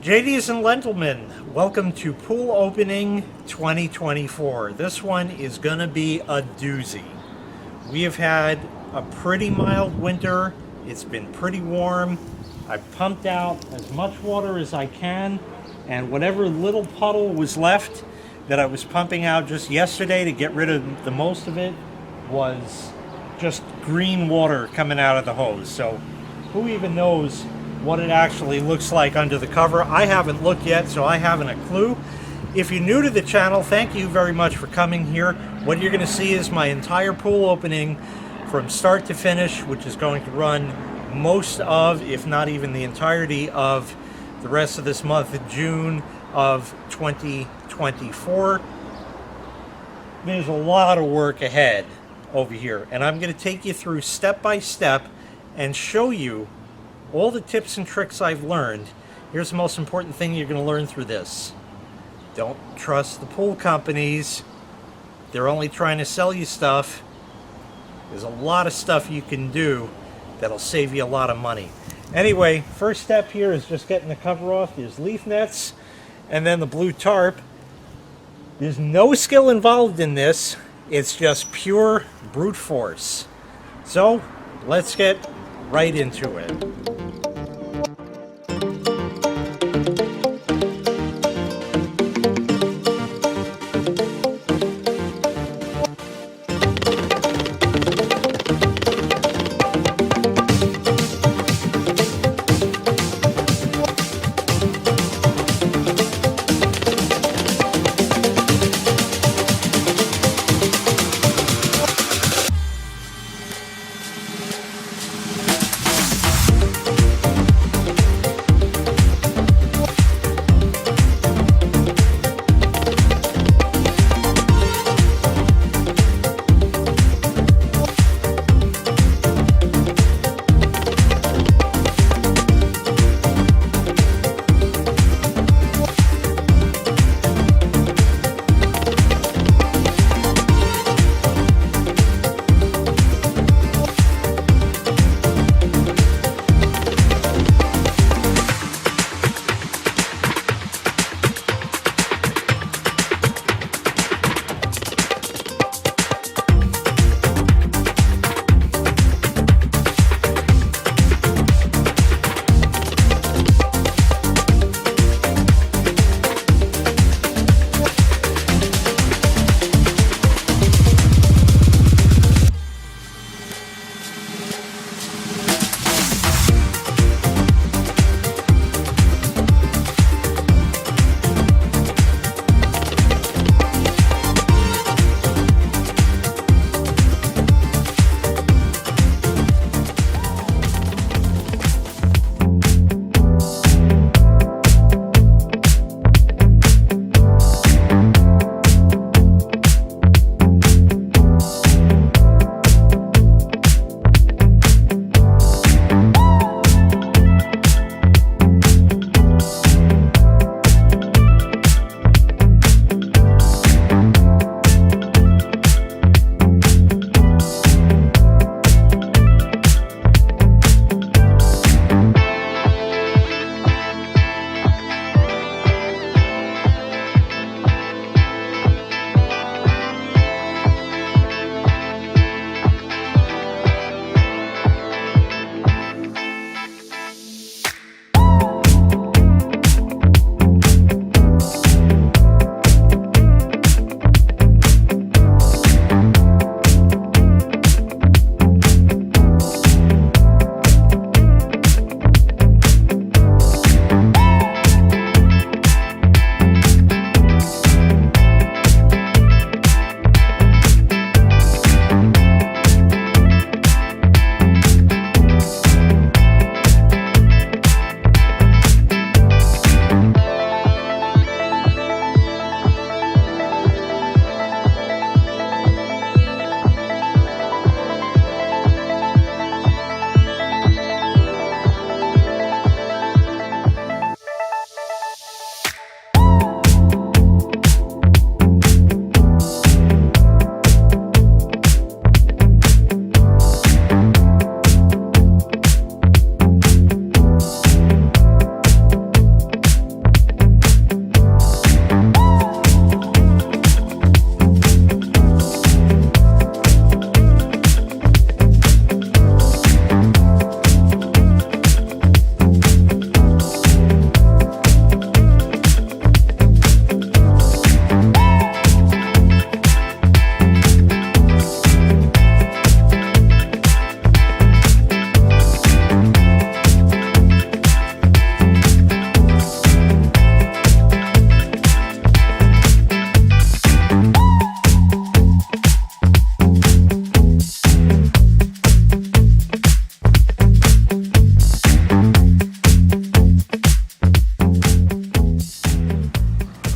JDs and gentlemen, welcome to pool opening 2024. This one is going to be a doozy. We have had a pretty mild winter. It's been pretty warm. I've pumped out as much water as I can, and whatever little puddle was left that I was pumping out just yesterday to get rid of the most of it was just green water coming out of the hose. So who even knows what it actually looks like under the cover? I haven't looked yet, so I haven't a clue. If you're new to the channel, thank you very much for coming here. What you're going to see is my entire pool opening from start to finish, which is going to run most of, if not even the entirety of, the rest of this month of June of 2024. There's a lot of work ahead over here, and I'm going to take you through step by step and show you all the tips and tricks I've learned. Here's the most important thing you're going to learn through this. Don't trust the pool companies. They're only trying to sell you stuff. There's a lot of stuff you can do that'll save you a lot of money. Anyway, first step here is just getting the cover off. There's leaf nets and then the blue tarp. There's no skill involved in this. It's just pure brute force. So let's get right into it.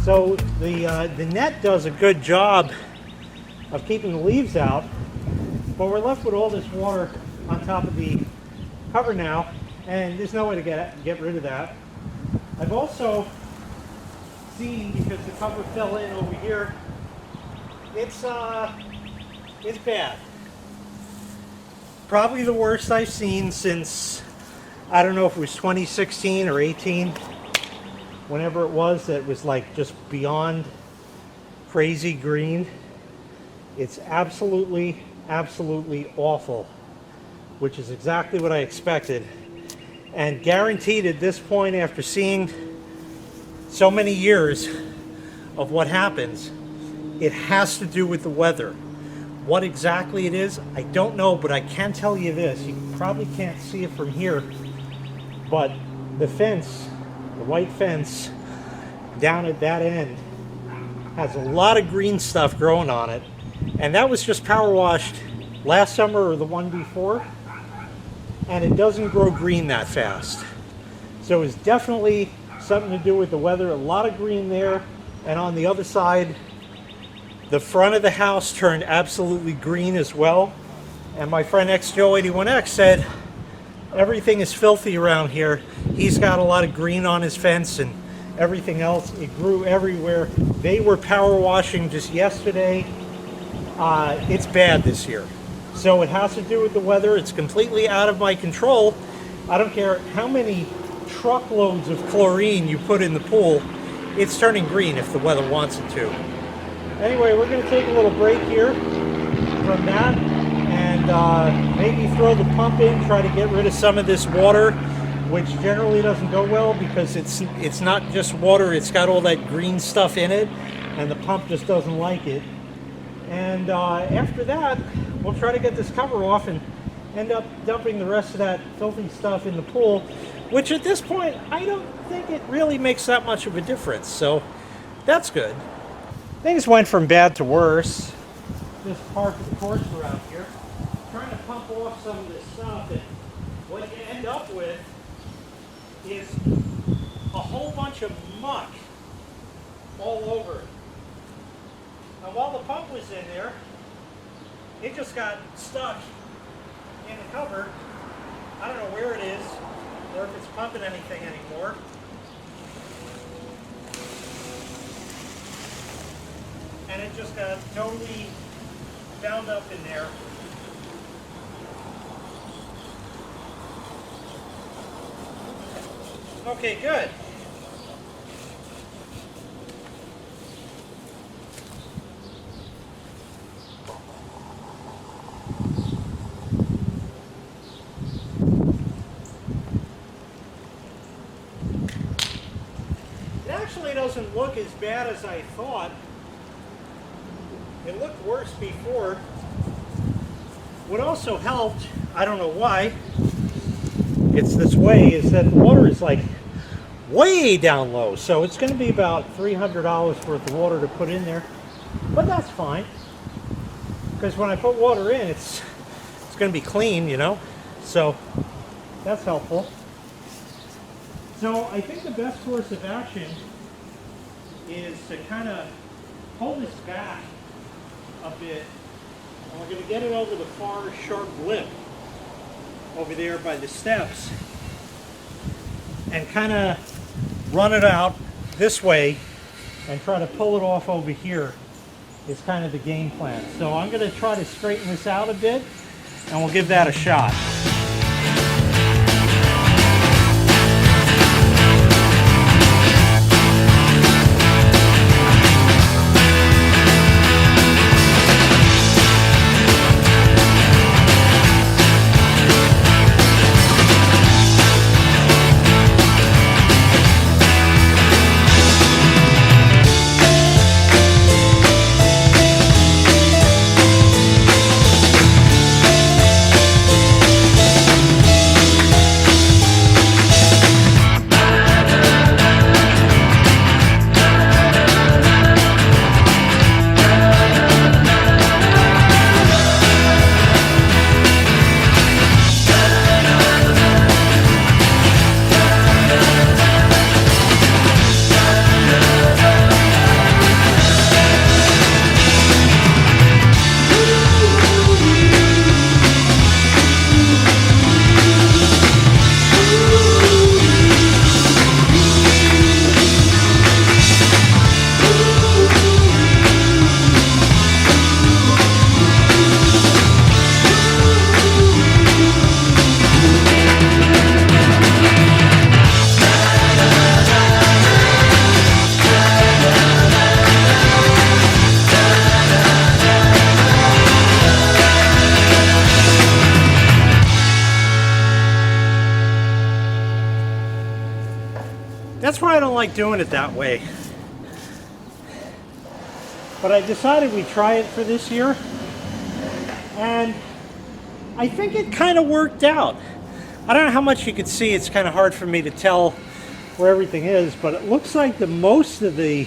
So the net does a good job of keeping the leaves out, but we're left with all this water on top of the cover now, and there's no way to get rid of that. I've also seen, because the cover fell in over here, it's bad. Probably the worst I've seen since, I don't know if it was 2016 or 18, whenever it was, that was like just beyond crazy green. It's absolutely, absolutely awful, which is exactly what I expected. And guaranteed at this point, after seeing so many years of what happens, it has to do with the weather. What exactly it is, I don't know, but I can tell you this. You probably can't see it from here, but the fence, the white fence down at that end, has a lot of green stuff growing on it. And that was just power washed last summer or the one before, and it doesn't grow green that fast. So it's definitely something to do with the weather. A lot of green there, and on the other side, the front of the house turned absolutely green as well. And my friend XJoe81X said everything is filthy around here. He's got a lot of green on his fence and everything else. It grew everywhere. They were power washing just yesterday. It's bad this year. So it has to do with the weather. It's completely out of my control. I don't care how many truckloads of chlorine you put in the pool, it's turning green if the weather wants it to. Anyway, we're going to take a little break here from that and maybe throw the pump in, try to get rid of some of this water, which generally doesn't go well because it's not just water, it's got all that green stuff in it, and the pump just doesn't like it. And after that, we'll try to get this cover off and end up dumping the rest of that filthy stuff in the pool, which at this point, I don't think it really makes that much of a difference. So that's good. Things went from bad to worse. Just parked the course around here, trying to pump off some of this stuff, and what you end up with is a whole bunch of muck all over. Now while the pump was in there, it just got stuck in the cover. I don't know where it is, or if it's pumping anything anymore. And it just got totally bound up in there. Okay, good. It actually doesn't look as bad as I thought. It looked worse before. What also helped, I don't know why it's this way, is that the water is like way down low. So it's going to be about $300 worth of water to put in there. But that's fine, because when I put water in, it's going to be clean, you know. So that's helpful. So I think the best course of action is to kind of pull this back a bit, and we're going to get it over the far sharp lip over there by the steps and kind of run it out this way and try to pull it off over here is kind of the game plan. So I'm going to try to straighten this out a bit, and we'll give that a shot. That's why I don't like doing it that way. But I decided we'd try it for this year, and I think it kind of worked out. I don't know how much you could see. It's kind of hard for me to tell where everything is, but it looks like most of the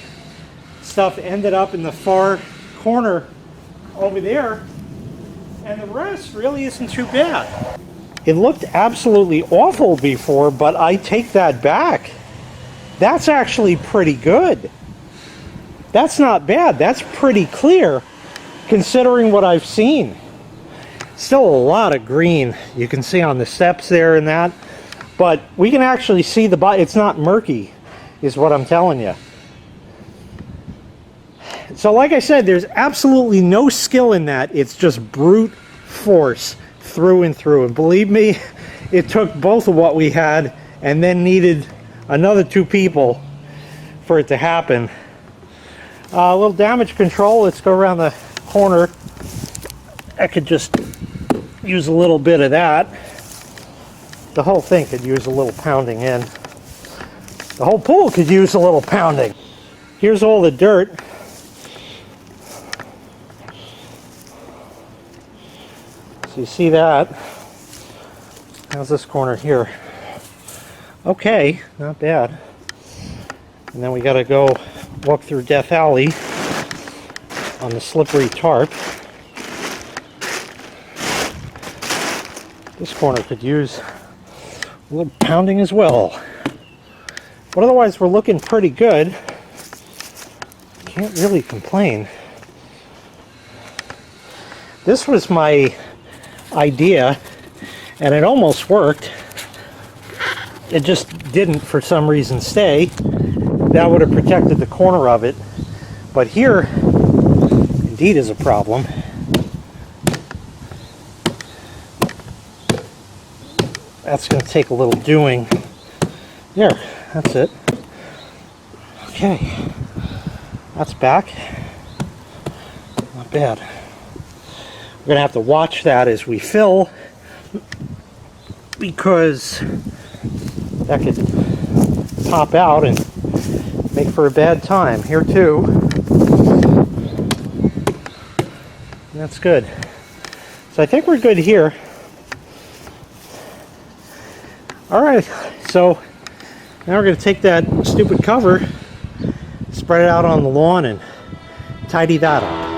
stuff ended up in the far corner over there, and the rest really isn't too bad. It looked absolutely awful before, but I take that back. That's actually pretty good. That's not bad. That's pretty clear considering what I've seen. Still a lot of green you can see on the steps there and that, but we can actually see the bottom. It's not murky is what I'm telling you. So like I said, there's absolutely no skill in that. It's just brute force through and through, and believe me, it took both of what we had and then needed another 2 people for it to happen. A little damage control. Let's go around the corner. I could just use a little bit of that. The whole thing could use a little pounding in. The whole pool could use a little pounding. Here's all the dirt. So you see that. How's this corner here? Okay, not bad. And then we got to go walk through Death Alley on the slippery tarp. This corner could use a little pounding as well. But otherwise we're looking pretty good. Can't really complain. This was my idea, and it almost worked. It just didn't for some reason stay. That would have protected the corner of it. But here, indeed, is a problem. That's going to take a little doing. There, that's it. Okay, that's back. Not bad. We're going to have to watch that as we fill, because that could pop out and make for a bad time. Here too. And that's good. So I think we're good here. Alright, so now we're going to take that stupid cover, spread it out on the lawn, and tidy that up.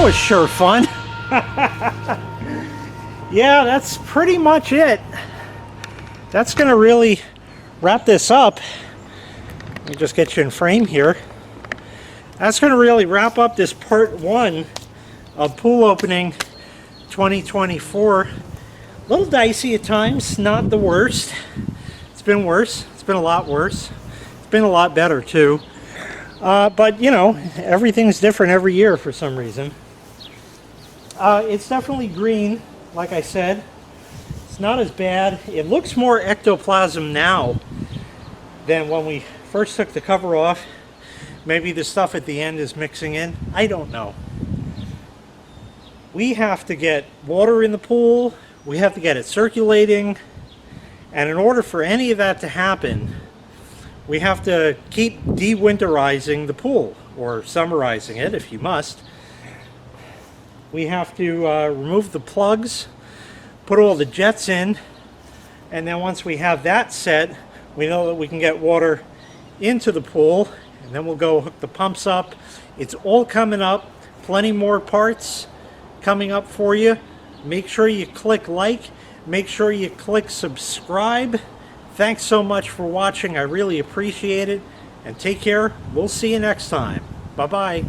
that was sure fun. Yeah, that's pretty much it. That's gonna really wrap this up. Let me just get you in frame here. That's gonna really wrap up this part 1 of pool opening 2024. A little dicey at times, not the worst. It's been worse. It's been a lot worse. It's been a lot better too. But you know, everything's different every year for some reason. It's definitely green, like I said. It's not as bad. It looks more ectoplasm now than when we first took the cover off. Maybe the stuff at the end is mixing in. I don't know. We have to get water in the pool. We have to get it circulating. And in order for any of that to happen, we have to keep de-winterizing the pool, or summerizing it if you must. We have to remove the plugs, put all the jets in, and then once we have that set, we know that we can get water into the pool, and then we'll go hook the pumps up. It's all coming up. Plenty more parts coming up for you. Make sure you click like. Make sure you click subscribe. Thanks so much for watching. I really appreciate it. And take care. We'll see you next time. Bye-bye.